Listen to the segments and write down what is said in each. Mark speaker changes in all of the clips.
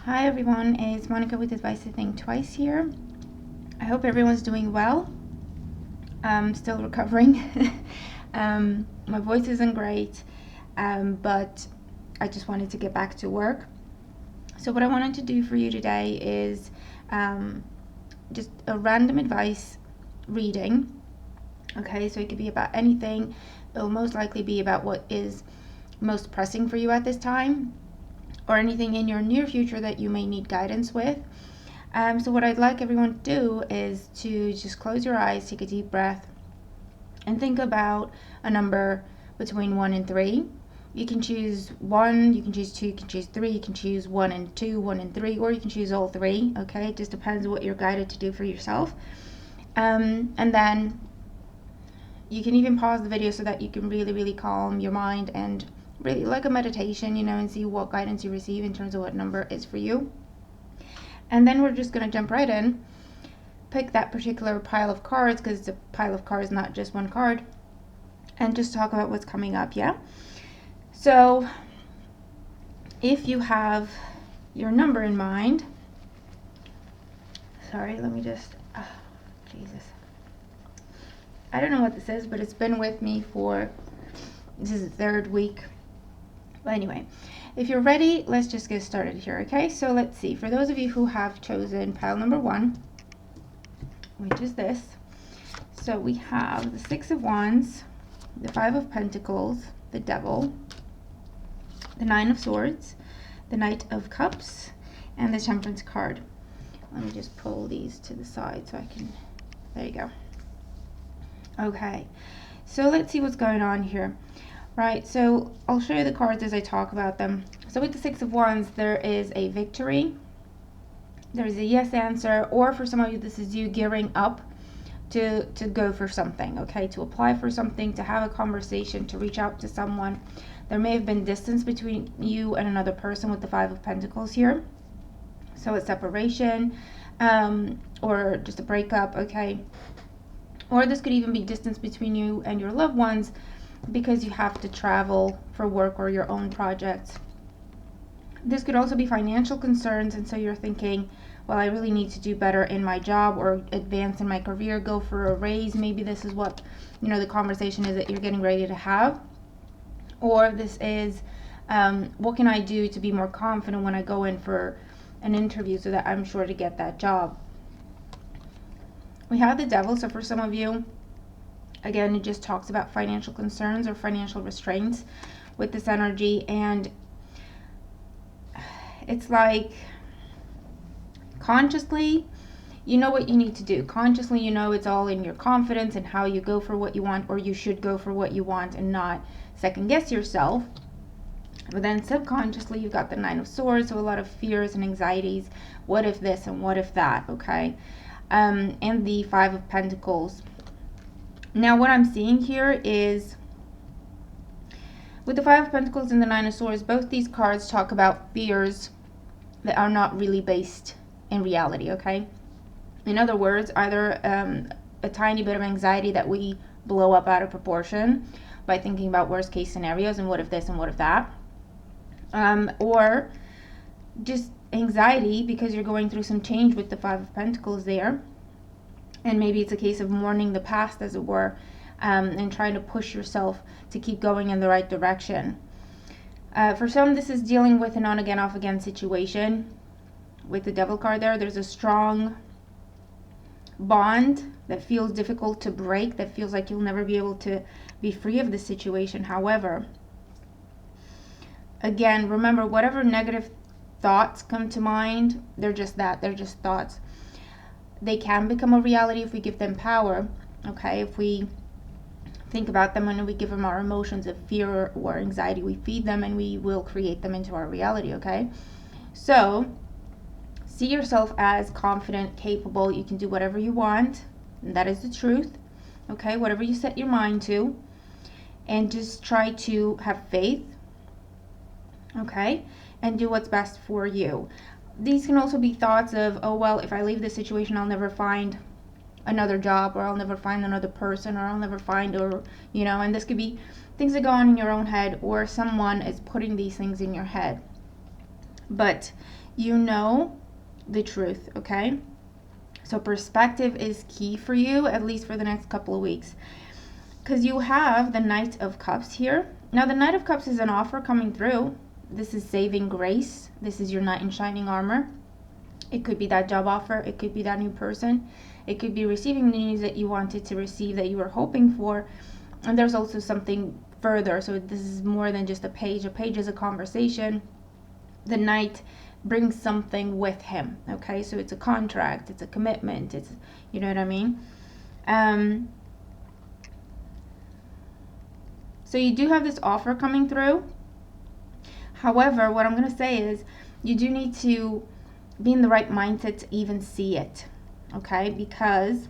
Speaker 1: Hi everyone, it's Monica with Advice to Think Twice here. I hope everyone's doing well. I'm still recovering. My voice isn't great, but I just wanted to get back to work. So what I wanted to do for you today is just a random advice reading. Okay, so it could be about anything. It'll most likely be about what is most pressing for you at this time, or anything in your near future that you may need guidance with. So what I'd like everyone to do is to just close your eyes, take a deep breath, and think about a number between 1 and 3. You can choose 1, you can choose 2, you can choose 3, you can choose 1 and 2, 1 and 3, or you can choose all 3, okay? It just depends what you're guided to do for yourself. And then you can even pause the video so that you can really calm your mind and really like a meditation, and see what guidance you receive in terms of what number is for you. And then we're just going to jump right in, pick that particular pile of cards, because it's a pile of cards, not just one card, and just talk about what's coming up. Yeah, so if you have your number in mind, sorry, let me just, Jesus, I don't know what this is, but it's been with me for, this is the 3rd week. But anyway, if you're ready, let's just get started here, okay? So let's see. For those of you who have chosen pile number 1, which is this, so we have the 6 of Wands, the 5 of Pentacles, the Devil, the 9 of Swords, the Knight of Cups, and the Temperance card. Let me just pull these to the side so I can, there you go. Okay, so let's see what's going on here. Right, so I'll show you the cards as I talk about them. So with the 6 of Wands, there is a victory. There's a yes answer, or for some of you, this is you gearing up to go for something, okay? To apply for something, to have a conversation, to reach out to someone. There may have been distance between you and another person with the 5 of Pentacles here. So a separation, or just a breakup, okay? Or this could even be distance between you and your loved ones, because you have to travel for work or your own projects. This could also be financial concerns, and so you're thinking, well, I really need to do better in my job or advance in my career, go for a raise. Maybe this is what, the conversation is that you're getting ready to have. Or this is, what can I do to be more confident when I go in for an interview so that I'm sure to get that job. We have the Devil, so for some of you, again, it just talks about financial concerns or financial restraints with this energy. And it's like, consciously, you know what you need to do. Consciously, it's all in your confidence and how you go for what you want, or you should go for what you want and not second guess yourself. But then subconsciously, you've got the 9 of Swords, so a lot of fears and anxieties. What if this and what if that, okay? And the 5 of Pentacles. Now, what I'm seeing here is, with the 5 of Pentacles and the 9 of Swords, both these cards talk about fears that are not really based in reality, okay? In other words, either a tiny bit of anxiety that we blow up out of proportion by thinking about worst case scenarios and what if this and what if that, or just anxiety because you're going through some change with the 5 of Pentacles there. And maybe it's a case of mourning the past, as it were, and trying to push yourself to keep going in the right direction. For some, this is dealing with an on-again, off-again situation. With the Devil card there, there's a strong bond that feels difficult to break, that feels like you'll never be able to be free of the situation. However, again, remember, whatever negative thoughts come to mind, they're just that. They're just thoughts. They can become a reality if we give them power, okay? If we think about them and we give them our emotions of fear or anxiety, we feed them and we will create them into our reality, okay? So see yourself as confident, capable. You can do whatever you want, and that is the truth, okay? Whatever you set your mind to, and just try to have faith, okay? And do what's best for you. These can also be thoughts of, oh, well, if I leave this situation, I'll never find another job, or I'll never find another person, or I'll never find, or, and this could be things that go on in your own head, or someone is putting these things in your head. But you know the truth, okay? So perspective is key for you, at least for the next couple of weeks. Because you have the Knight of Cups here. Now, the Knight of Cups is an offer coming through. This is saving grace. This is your knight in shining armor. It could be that job offer. It could be that new person. It could be receiving the news that you wanted to receive, that you were hoping for. And there's also something further. So this is more than just a page. A page is a conversation. The Knight brings something with him. Okay, so it's a contract. It's a commitment. It's, you know what I mean? So you do have this offer coming through. However, what I'm going to say is you do need to be in the right mindset to even see it, okay? Because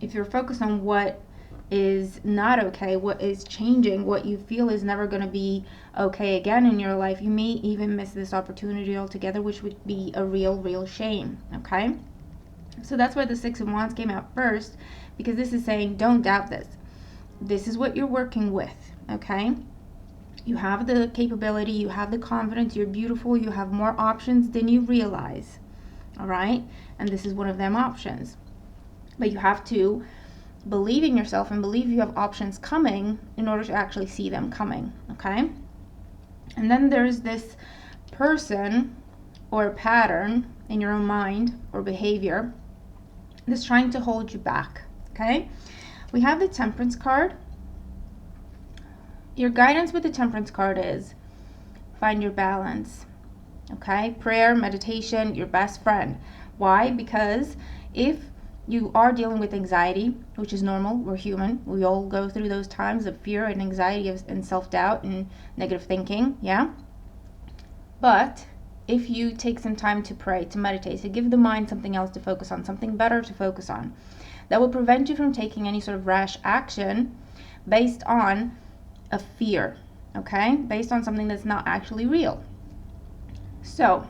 Speaker 1: if you're focused on what is not okay, what is changing, what you feel is never going to be okay again in your life, you may even miss this opportunity altogether, which would be a real shame, okay? So that's why the Six of Wands came out first, because this is saying don't doubt this. This is what you're working with, okay? You have the capability, you have the confidence, you're beautiful, you have more options than you realize, all right? And this is one of them options. But you have to believe in yourself and believe you have options coming in order to actually see them coming, okay? And then there's this person or pattern in your own mind or behavior that's trying to hold you back, okay? We have the Temperance card. Your guidance with the Temperance card is find your balance, okay? Prayer, meditation, your best friend. Why? Because if you are dealing with anxiety, which is normal, we're human, we all go through those times of fear and anxiety and self-doubt and negative thinking, yeah? But if you take some time to pray, to meditate, to give the mind something else to focus on, something better to focus on, that will prevent you from taking any sort of rash action based on a fear, okay? Based on something that's not actually real. So,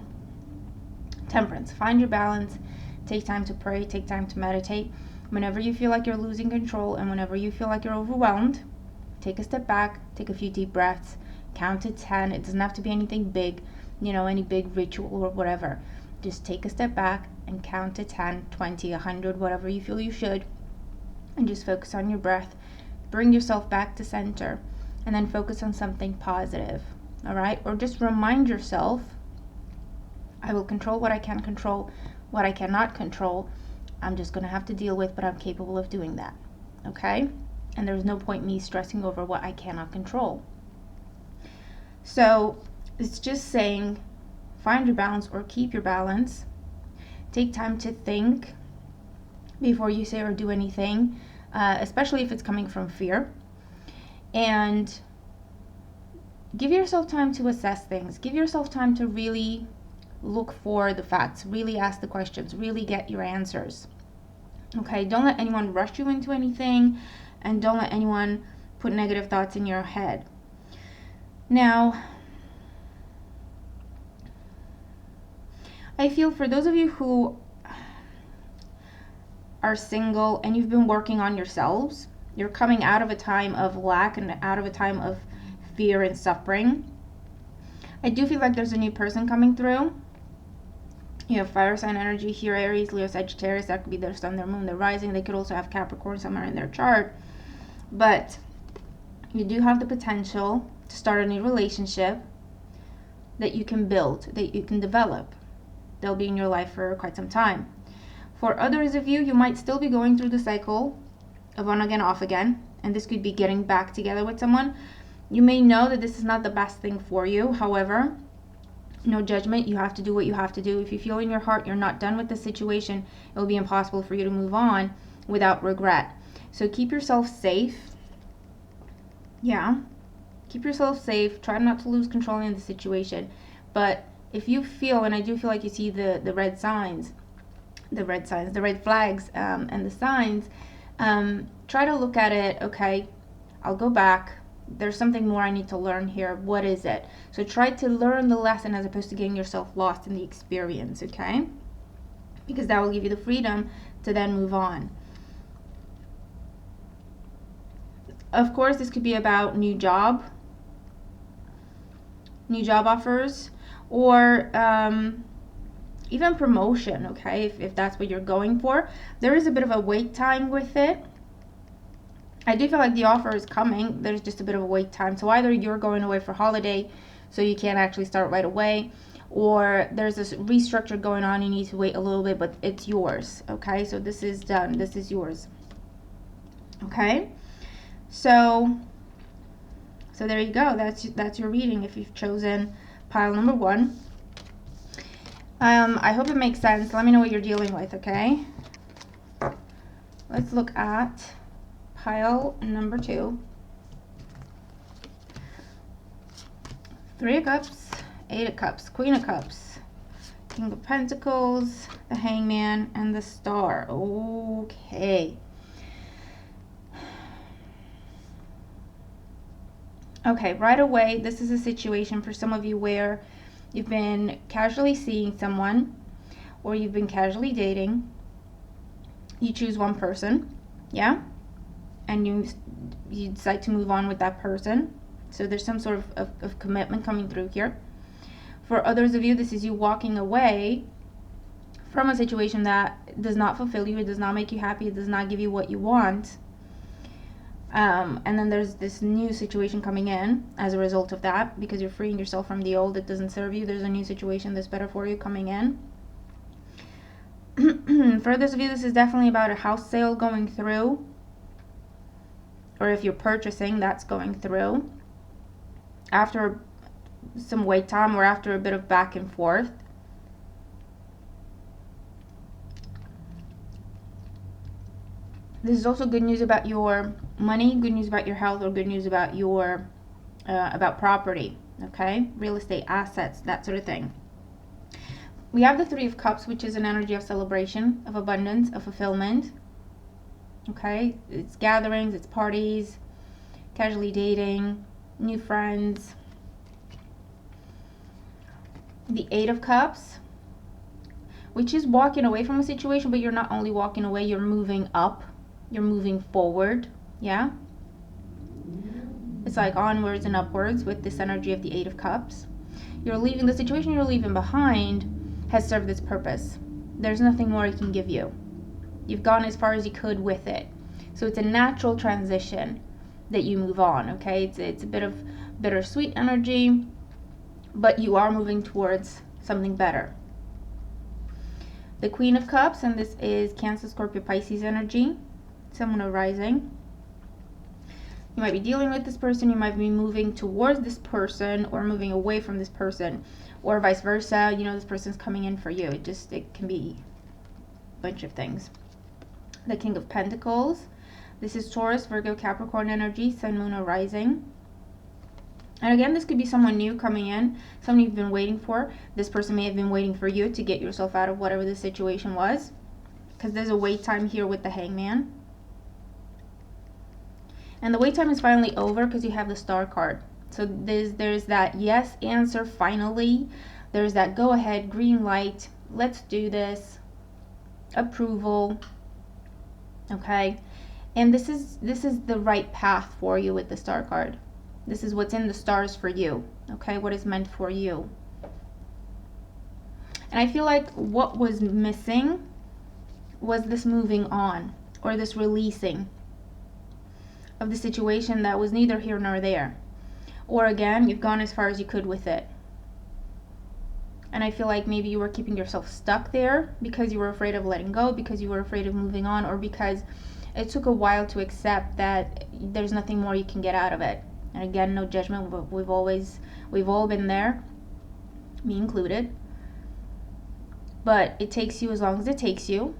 Speaker 1: Temperance, find your balance, take time to pray, take time to meditate. Whenever you feel like you're losing control and whenever you feel like you're overwhelmed, take a step back, take a few deep breaths, count to 10. It doesn't have to be anything big, you know, any big ritual or whatever. Just take a step back and count to 10, 20, 100, whatever you feel you should, and just focus on your breath. Bring yourself back to center. And then focus on something positive, all right? Or just remind yourself, I will control what I can control, what I cannot control, I'm just going to have to deal with, but I'm capable of doing that, okay? And there's no point me stressing over what I cannot control. So it's just saying, find your balance or keep your balance. Take time to think before you say or do anything, especially if it's coming from fear. And give yourself time to assess things. Give yourself time to really look for the facts, really ask the questions, really get your answers. Okay, don't let anyone rush you into anything, and don't let anyone put negative thoughts in your head. Now, I feel for those of you who are single and you've been working on yourselves, you're coming out of a time of lack and out of a time of fear and suffering. I do feel like there's a new person coming through. You have fire sign energy here, Aries, Leo, Sagittarius. That could be their sun, their moon, their rising. They could also have Capricorn somewhere in their chart. But you do have the potential to start a new relationship that you can build, that you can develop. They'll be in your life for quite some time. For others of you, you might still be going through the cycle of on again, off again, and this could be getting back together with someone. You may know that this is not the best thing for you. However, no judgment. You have to do what you have to do. If you feel in your heart you're not done with the situation, it will be impossible for you to move on without regret. So keep yourself safe. Yeah, keep yourself safe. Try not to lose control in the situation. But if you feel, and I do feel like you see the red signs, the red flags, and the signs, try to look at it. Okay, I'll go back. There's something more I need to learn here. What is it? So try to learn the lesson as opposed to getting yourself lost in the experience, okay? Because that will give you the freedom to then move on. Of course, this could be about new job offers, or even promotion, okay, if that's what you're going for. There is a bit of a wait time with it. I do feel like the offer is coming. There's just a bit of a wait time. So either you're going away for holiday, so you can't actually start right away, or there's this restructure going on. You need to wait a little bit, but it's yours. Okay, so this is done. This is yours. Okay, so there you go. That's your reading if you've chosen pile number 1. I hope it makes sense. Let me know what you're dealing with. Okay, let's look at pile number 2. 3 of Cups, 8 of Cups, Queen of Cups, King of Pentacles, the Hangman, and the Star. Okay. Okay, right away, this is a situation for some of you where you've been casually seeing someone, or you've been casually dating. You choose one person, yeah? And you decide to move on with that person. So there's some sort of commitment coming through here. For others of you, this is you walking away from a situation that does not fulfill you, it does not make you happy, it does not give you what you want. And then there's this new situation coming in as a result of that, because you're freeing yourself from the old that doesn't serve you. There's a new situation that's better for you coming in. For others of you, this is definitely about a house sale going through, or if you're purchasing, that's going through after some wait time, or after a bit of back and forth. This is also good news about your money, good news about your health, or good news about your about property, okay? Real estate, assets, that sort of thing. We have the 3 of Cups, which is an energy of celebration, of abundance, of fulfillment. Okay? It's gatherings, it's parties, casually dating, new friends. The 8 of Cups, which is walking away from a situation, but you're not only walking away, you're moving up. You're moving forward, yeah? It's like onwards and upwards with this energy of the 8 of Cups. You're leaving the situation you're leaving behind has served its purpose. There's nothing more it can give you. You've gone as far as you could with it. So it's a natural transition that you move on, okay? It's a bit of bittersweet energy, but you are moving towards something better. The Queen of Cups, and this is Cancer, Scorpio, Pisces energy. Someone arising. You might be dealing with this person, you might be moving towards this person, or moving away from this person, or vice versa. You know, this person's coming in for you. It can be a bunch of things. The King of Pentacles. This is Taurus, Virgo, Capricorn energy, Sun, Moon, arising. And again, this could be someone new coming in, someone you've been waiting for. This person may have been waiting for you to get yourself out of whatever the situation was, because there's a wait time here with the Hangman. And the wait time is finally over because you have the Star card. So there's that yes answer finally. There's that go ahead, green light, let's do this, approval. Okay? And this is the right path for you with the Star card. This is what's in the stars for you. Okay? What is meant for you. And I feel like what was missing was this moving on, or this releasing of the situation that was neither here nor there. Or again, you've gone as far as you could with it. And I feel like maybe you were keeping yourself stuck there because you were afraid of letting go, because you were afraid of moving on, or because it took a while to accept that there's nothing more you can get out of it. And again, no judgment, but we've all been there, me included. But it takes you as long as it takes you,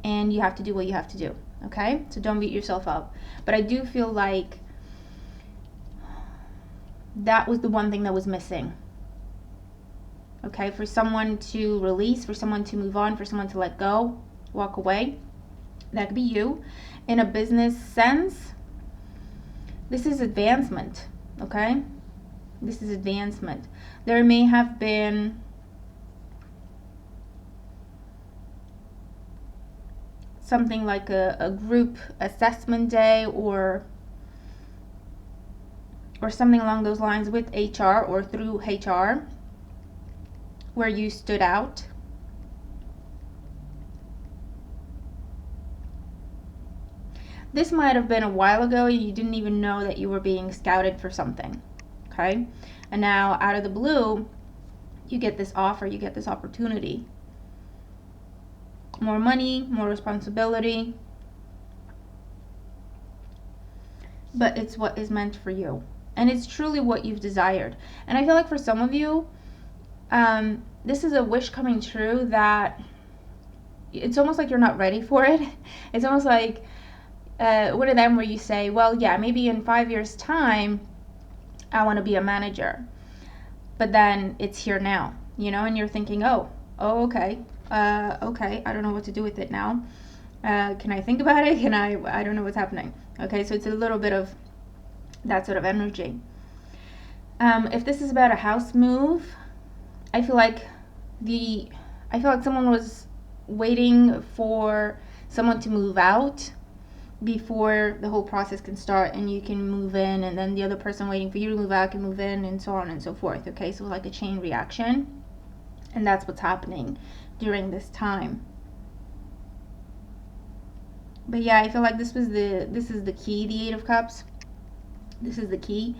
Speaker 1: and you have to do what you have to do. Okay? So don't beat yourself up. But I do feel like that was the one thing that was missing. Okay? For someone to release, for someone to move on, for someone to let go, walk away. That could be you. In a business sense, this is advancement. Okay? This is advancement. There may have been something like a group assessment day, or something along those lines with HR or through HR, where you stood out, This might have been a while ago. You didn't even know that you were being scouted for something, okay? And now out of the blue, you get this offer, you get this opportunity. More money, more responsibility, but it's what is meant for you. And it's truly what you've desired. And I feel like for some of you, this is a wish coming true that it's almost like you're not ready for it. It's almost like one of them where you say, well, yeah, maybe in 5 years' time, I want to be a manager. But then it's here now, and you're thinking, oh, okay, okay, I don't know what to do with it now. Can I think about it? I don't know what's happening. Okay, so it's a little bit of that sort of energy. If this is about a house move, I feel like someone was waiting for someone to move out before the whole process can start and you can move in, and then the other person waiting for you to move out can move in, and so on and so forth. Okay, so like a chain reaction, and that's what's happening during this time. But yeah, I feel like this is the key, the Eight of Cups. This is the key.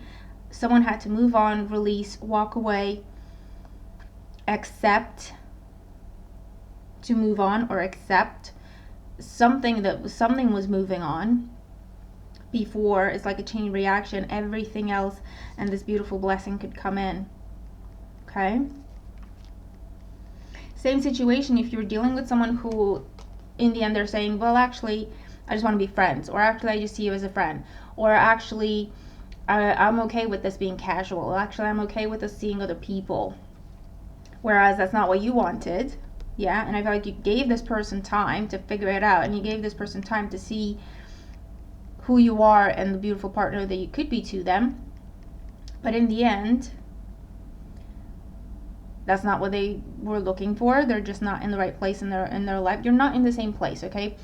Speaker 1: Someone had to move on, release, walk away, accept to move on, or accept something was moving on before. It's like a chain reaction. Everything else and this beautiful blessing could come in. Okay, same situation if you're dealing with someone who in the end they're saying, well, actually I just want to be friends, or actually I just see you as a friend, or actually I'm okay with this being casual, actually I'm okay with us seeing other people, whereas that's not what you wanted. Yeah, and I feel like you gave this person time to figure it out, and you gave this person time to see who you are and the beautiful partner that you could be to them. But in the end, that's not what they were looking for. They're just not in the right place in their life. You're not in the same place, okay?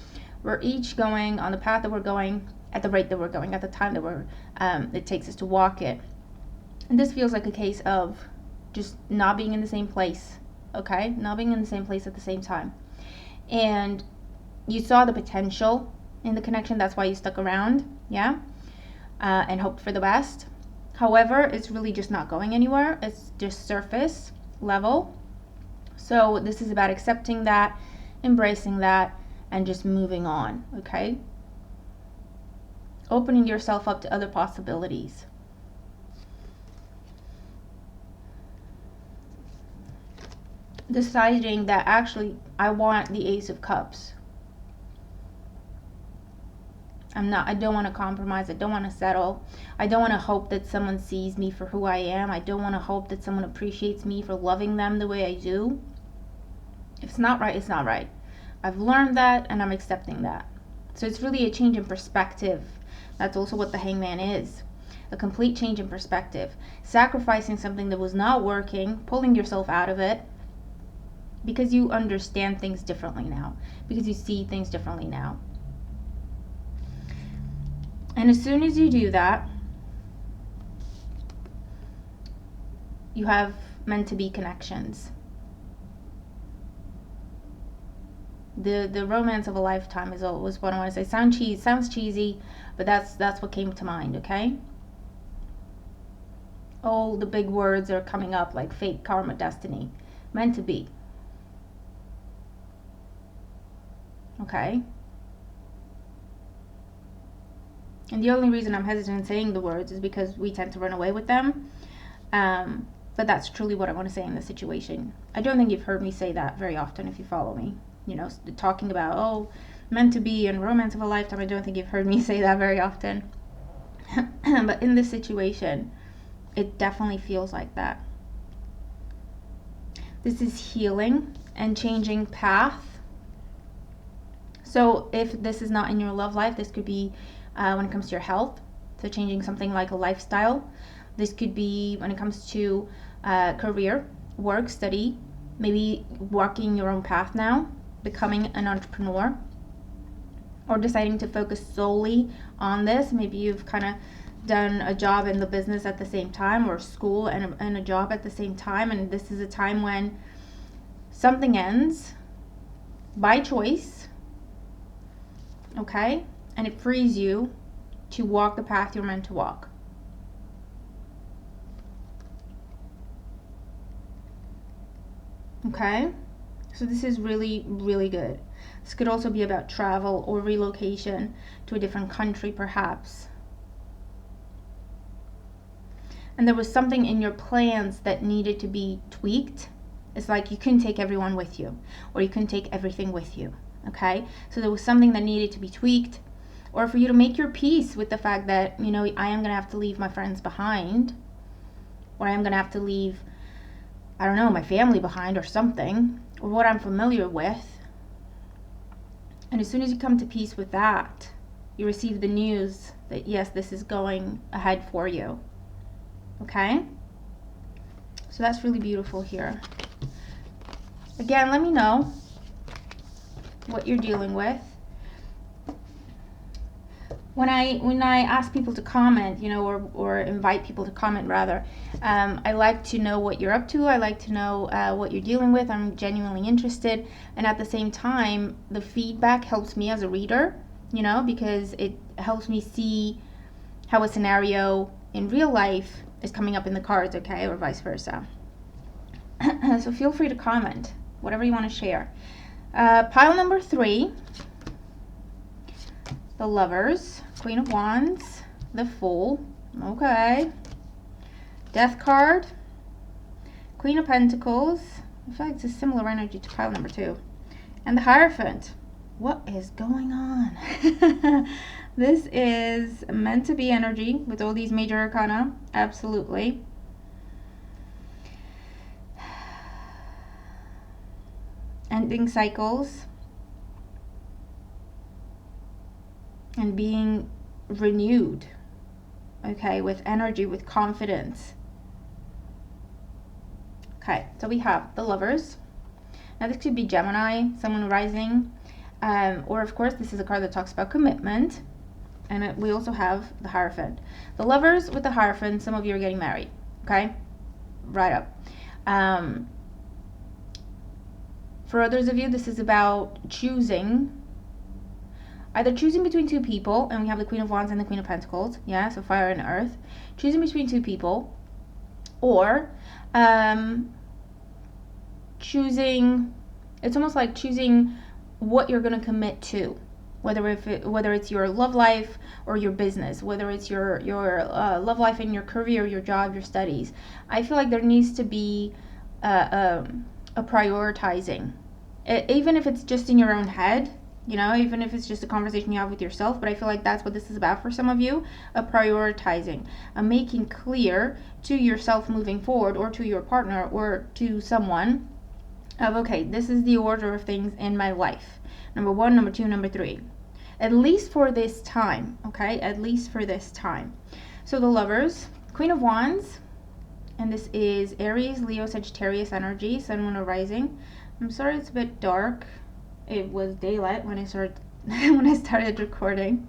Speaker 1: We're each going on the path that we're going, at the rate that we're going, at the time that it takes us to walk it. And this feels like a case of just not being in the same place. Okay, not being in the same place at the same time. And you saw the potential in the connection, that's why you stuck around, yeah, and hoped for the best. However, it's really just not going anywhere. It's just surface level. So this is about accepting that, embracing that, and just moving on, okay? Opening yourself up to other possibilities. Deciding that actually I want the Ace of Cups. I don't want to compromise. I don't want to settle. I don't want to hope that someone sees me for who I am. I don't want to hope that someone appreciates me for loving them the way I do. If it's not right, it's not right. I've learned that and I'm accepting that. So it's really a change in perspective. That's also what the Hangman is. A complete change in perspective. Sacrificing something that was not working, pulling yourself out of it, because you understand things differently now, because you see things differently now. And as soon as you do that, you have meant to be connections. The romance of a lifetime is always what I want to say. Sounds cheesy, but that's what came to mind, okay? All the big words are coming up like fate, karma, destiny. Meant to be. Okay? And the only reason I'm hesitant in saying the words is because we tend to run away with them. But that's truly what I want to say in this situation. I don't think you've heard me say that very often if you follow me. Talking about, meant to be and romance of a lifetime. I don't think you've heard me say that very often. But in this situation, it definitely feels like that. This is healing and changing path. So if this is not in your love life, this could be when it comes to your health. So changing something like a lifestyle. This could be when it comes to career, work, study, maybe walking your own path now, becoming an entrepreneur, or deciding to focus solely on this. Maybe you've kind of done a job in the business at the same time, or school and a job at the same time, and this is a time when something ends by choice, okay? and it frees you to walk the path you're meant to walk. Okay? So this is really, really good. This could also be about travel or relocation to a different country, perhaps. And there was something in your plans that needed to be tweaked. It's like you couldn't take everyone with you, or you couldn't take everything with you. Okay? So there was something that needed to be tweaked, or for you to make your peace with the fact that, you know, I am going to have to leave my friends behind, or I am going to have to leave, I don't know, my family behind or something, or what I'm familiar with. And as soon as you come to peace with that, you receive the news that yes, this is going ahead for you. Okay? So that's really beautiful here. Again, let me know what you're dealing with. When I ask people to comment, you know, or invite people to comment rather, I like to know what you're up to. I like to know what you're dealing with. I'm genuinely interested, and at the same time, the feedback helps me as a reader, you know, because it helps me see how a scenario in real life is coming up in the cards, okay, or vice versa. So feel free to comment whatever you want to share. Pile number 3. The Lovers, Queen of Wands, the Fool, okay, Death card, Queen of Pentacles, in fact it's a similar energy to pile number 2, and the Hierophant. What is going on? This is meant to be energy with all these major arcana, absolutely. Ending cycles and being renewed, okay, with energy, with confidence. Okay, so we have the Lovers. Now this could be Gemini, someone rising, or of course this is a card that talks about commitment. And we also have the Hierophant. The Lovers with the Hierophant, some of you are getting married, okay, right up. For others of you, this is about choosing, either choosing between two people, and we have the Queen of Wands and the Queen of Pentacles, yeah, so fire and earth, choosing between two people, or choosing, it's almost like choosing what you're going to commit to, whether it's your love life or your business, whether it's your love life and your career, your job, your studies. I feel like there needs to be a prioritizing, even if it's just in your own head, you know, even if it's just a conversation you have with yourself. But I feel like that's what this is about for some of you, a prioritizing, a making clear to yourself moving forward, or to your partner, or to someone, of okay, this is the order of things in my life. Number 1, number 2, number 3. At least for this time, okay? At least for this time. So the Lovers, Queen of Wands, and this is Aries, Leo, Sagittarius energy, Sun, Moon, or Rising. I'm sorry it's a bit dark. It was daylight when I started recording.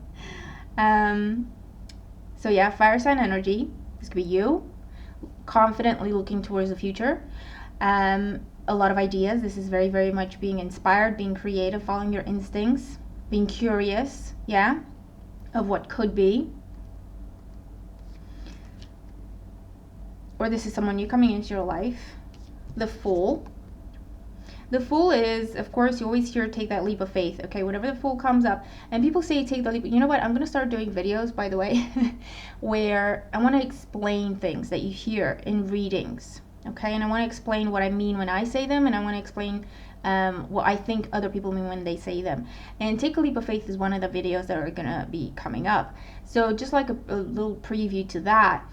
Speaker 1: So yeah, fire sign energy. This could be you, confidently looking towards the future. A lot of ideas. This is very, very much being inspired, being creative, following your instincts, being curious, yeah, of what could be. Or this is someone new coming into your life. The Fool. The Fool is, of course, you always hear take that leap of faith, okay? Whenever the Fool comes up, and people say take the leap, you know what? I'm going to start doing videos, by the way, where I want to explain things that you hear in readings, okay? And I want to explain what I mean when I say them, and I want to explain what I think other people mean when they say them. And take a leap of faith is one of the videos that are going to be coming up. So just like a little preview to that,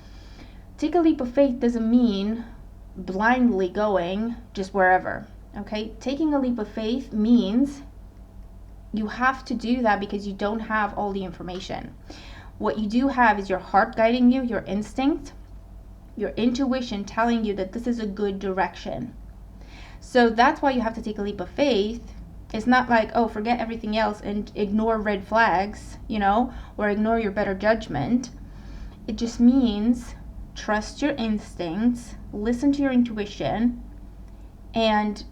Speaker 1: take a leap of faith doesn't mean blindly going just wherever. Okay, taking a leap of faith means you have to do that because you don't have all the information. What you do have is your heart guiding you, your instinct, your intuition telling you that this is a good direction. So that's why you have to take a leap of faith. It's not like, oh, forget everything else and ignore red flags, you know, or ignore your better judgment. It just means trust your instincts, listen to your intuition, and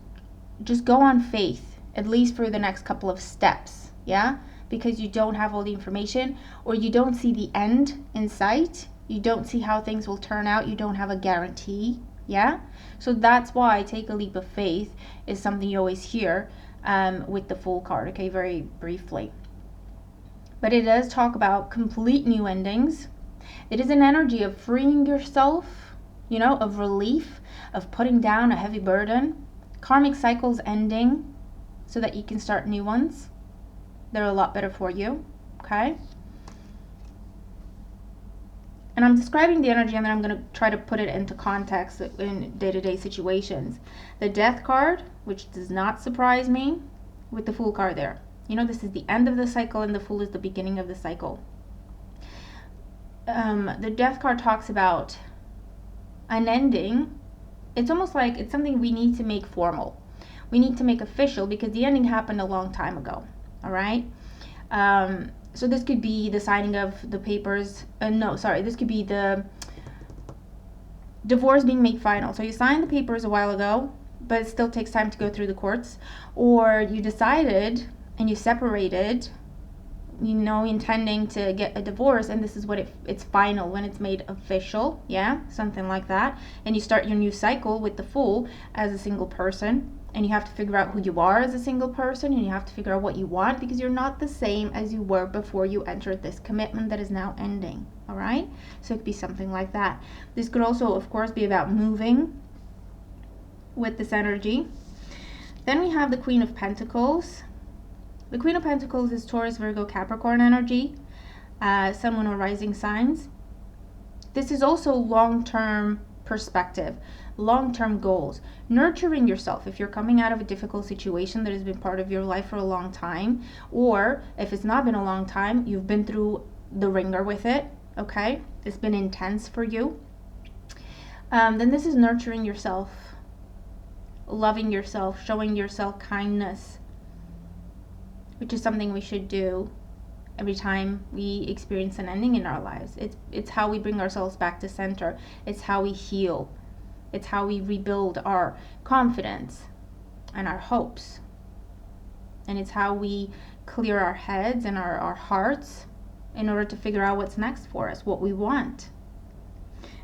Speaker 1: just go on faith, at least for the next couple of steps, yeah? because you don't have all the information, or you don't see the end in sight. You don't see how things will turn out. You don't have a guarantee. Yeah? So that's why take a leap of faith is something you always hear with the Fool card, okay, very briefly. But it does talk about complete new endings. It is an energy of freeing yourself, you know, of relief, of putting down a heavy burden, karmic cycles ending so that you can start new ones. They're a lot better for you, okay? And I'm describing the energy, and then I'm going to try to put it into context in day-to-day situations. The Death card, which does not surprise me, with the Fool card there. You know, this is the end of the cycle, and the Fool is the beginning of the cycle. The Death card talks about an ending. It's almost like it's something we need to make formal. We need to make official because the ending happened a long time ago. All right? So this could be the signing of the papers. This could be the divorce being made final. So you signed the papers a while ago, but it still takes time to go through the courts. Or you decided and you separated, you know, intending to get a divorce, and this is what it's final when it's made official. Yeah, something like that. And you start your new cycle with the Fool as a single person. And you have to figure out who you are as a single person, and you have to figure out what you want, because you're not the same as you were before you entered this commitment that is now ending. All right? So it could be something like that. This could also, of course, be about moving with this energy. Then we have the Queen of Pentacles. The Queen of Pentacles is Taurus, Virgo, Capricorn energy, Sun, Moon, or rising signs. This is also long-term perspective, long-term goals, nurturing yourself. If you're coming out of a difficult situation that has been part of your life for a long time, or if it's not been a long time, you've been through the ringer with it, okay, it's been intense for you, then this is nurturing yourself, loving yourself, showing yourself kindness, which is something we should do every time we experience an ending in our lives. It's how we bring ourselves back to center. It's how we heal. It's how we rebuild our confidence and our hopes. And it's how we clear our heads and our hearts in order to figure out what's next for us, what we want.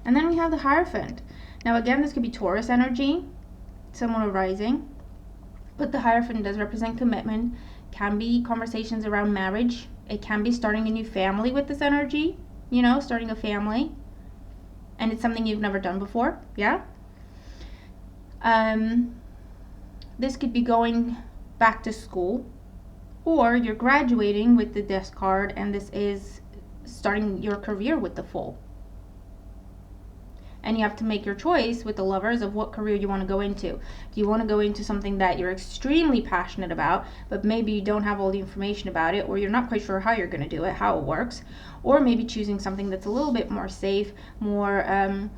Speaker 1: And then we have the Hierophant. Now again, this could be Taurus energy, someone rising, but the Hierophant does represent commitment, can be conversations around marriage. It can be starting a new family with this energy, you know, starting a family. And it's something you've never done before, yeah? This could be going back to school, or you're graduating with the Death card, and this is starting your career with the Fool. And you have to make your choice with the Lovers of what career you want to go into. Do you want to go into something that you're extremely passionate about, but maybe you don't have all the information about it, or you're not quite sure how you're going to do it, how it works, or maybe choosing something that's a little bit more safe, more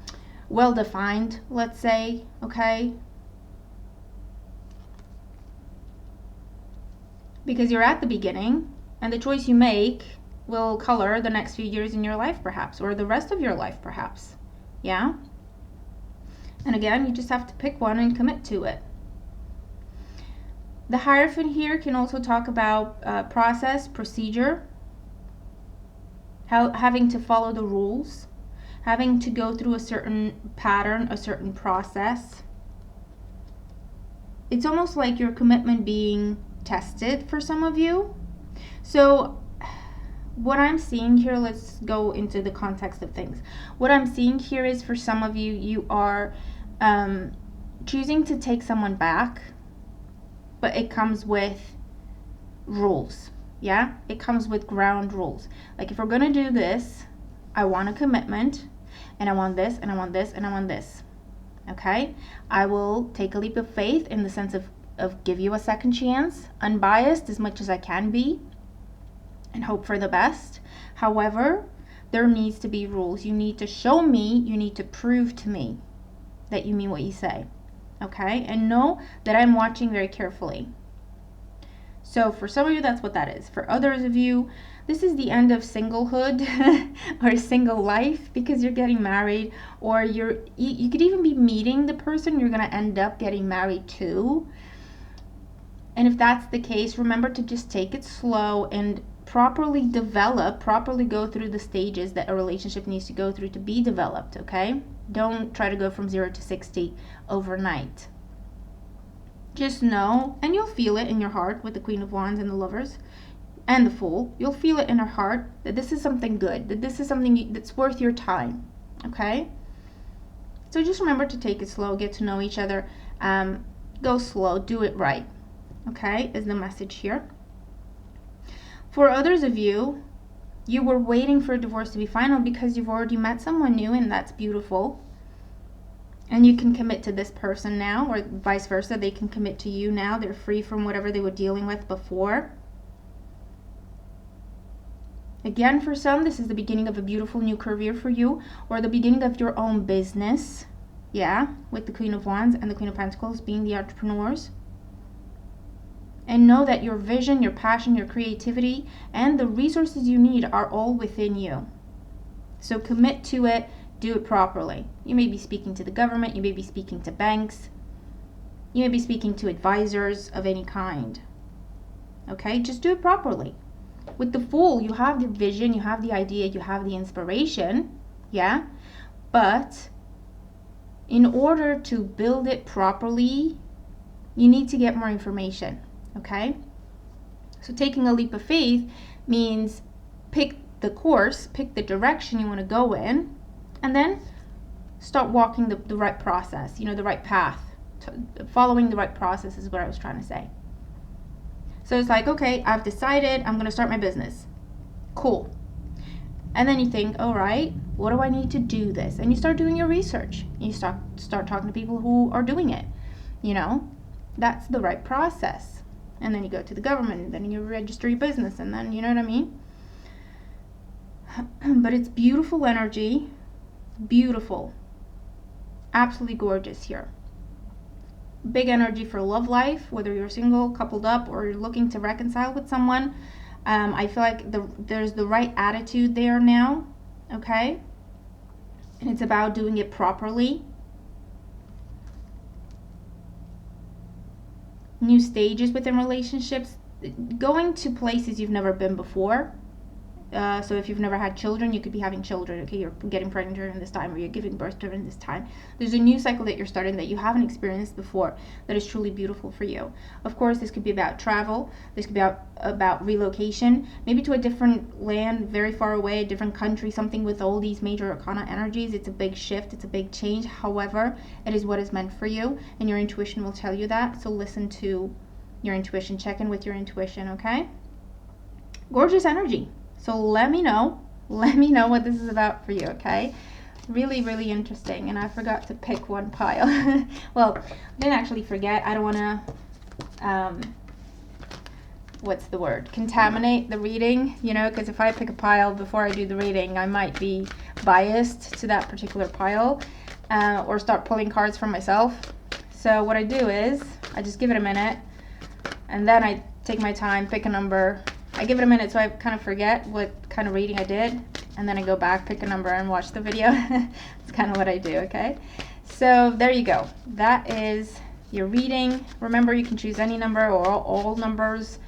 Speaker 1: well-defined, let's say, okay? Because you're at the beginning, and the choice you make will color the next few years in your life, perhaps, or the rest of your life, perhaps. Yeah? And again, you just have to pick one and commit to it. The Hierophant here can also talk about process, procedure, having to follow the rules, having to go through a certain pattern, a certain process. It's almost like your commitment being tested for some of you. So what I'm seeing here, let's go into the context of things. What I'm seeing here is for some of you, you are choosing to take someone back, but it comes with rules. Yeah, it comes with ground rules. Like, if we're gonna do this, I want a commitment, and I want this, and I want this, and I want this. Okay, I will take a leap of faith in the sense of give you a second chance, unbiased as much as I can be, and hope for the best. However, there needs to be rules. You need to show me, you need to prove to me that you mean what you say. Okay, and know that I'm watching very carefully. So for some of you, that's what that is. For others of you, this is the end of singlehood or single life, because you're getting married, or you could even be meeting the person you're going to end up getting married to. And if that's the case, remember to just take it slow and properly develop, properly go through the stages that a relationship needs to go through to be developed, okay? Don't try to go from 0 to 60 overnight. Just know, and you'll feel it in your heart with the Queen of Wands and the Lovers and the Fool. You'll feel it in your heart that this is something good, that this is something that's worth your time, okay? So just remember to take it slow, get to know each other, go slow, do it right, okay, is the message here. For others of you, you were waiting for a divorce to be final because you've already met someone new, and that's beautiful. And you can commit to this person now, or vice versa. They can commit to you now. They're free from whatever they were dealing with before. Again, for some, this is the beginning of a beautiful new career for you, or the beginning of your own business. Yeah, with the Queen of Wands and the Queen of Pentacles being the entrepreneurs. And know that your vision, your passion, your creativity, and the resources you need are all within you. So commit to it, do it properly. You may be speaking to the government, you may be speaking to banks, you may be speaking to advisors of any kind. Okay, just do it properly. With the Fool, you have the vision, you have the idea, you have the inspiration, yeah? But in order to build it properly, you need to get more information. Okay, so taking a leap of faith means pick the course, pick the direction you want to go in, and then start walking the right process, the right path. Following the right process is what I was trying to say. So it's like, okay, I've decided I'm going to start my business. Cool. And then you think, all right, what do I need to do this? And you start doing your research. You start talking to people who are doing it. That's the right process. And then you go to the government, and then you register your business, and then, you know what I mean? But it's beautiful energy. Beautiful. Absolutely gorgeous here. Big energy for love life, whether you're single, coupled up, or you're looking to reconcile with someone. I feel like there's the right attitude there now, okay? And it's about doing it properly. New stages within relationships, going to places you've never been before. So if you've never had children, you could be having children. Okay, you're getting pregnant during this time, or you're giving birth during this time. There's a new cycle that you're starting that you haven't experienced before that is truly beautiful for you. Of course, this could be about travel. This could be about relocation, maybe to a different land, very far away, a different country, something with all these major arcana energies. It's a big shift. It's a big change. However, it is what is meant for you, and your intuition will tell you that. So listen to your intuition. Check in with your intuition, okay? Gorgeous energy. So let me know what this is about for you, okay? Really, really interesting. And I forgot to pick one pile. Well, I didn't actually forget. I don't want to, what's the word? Contaminate the reading, because if I pick a pile before I do the reading, I might be biased to that particular pile, or start pulling cards for myself. So what I do is I just give it a minute, and then I take my time, pick a number. I give it a minute so I kind of forget what kind of reading I did, and then I go back, pick a number, and watch the video. It's kind of what I do, okay? So there you go. That is your reading. Remember, you can choose any number or all numbers,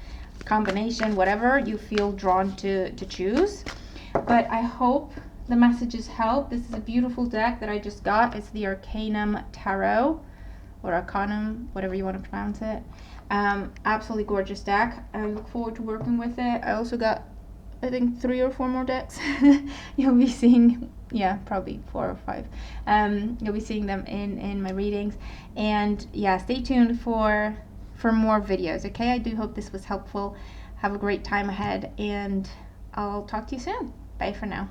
Speaker 1: combination, whatever you feel drawn to choose. But I hope the messages help. This is a beautiful deck that I just got. It's the Arcanum Tarot, or Arcanum, whatever you want to pronounce it. Absolutely gorgeous deck. I look forward to working with it. I also got, I think, 3 or 4 more decks. You'll be seeing, probably 4 or 5. You'll be seeing them in my readings. And yeah, stay tuned for more videos, okay? I do hope this was helpful. Have a great time ahead, and I'll talk to you soon. Bye for now.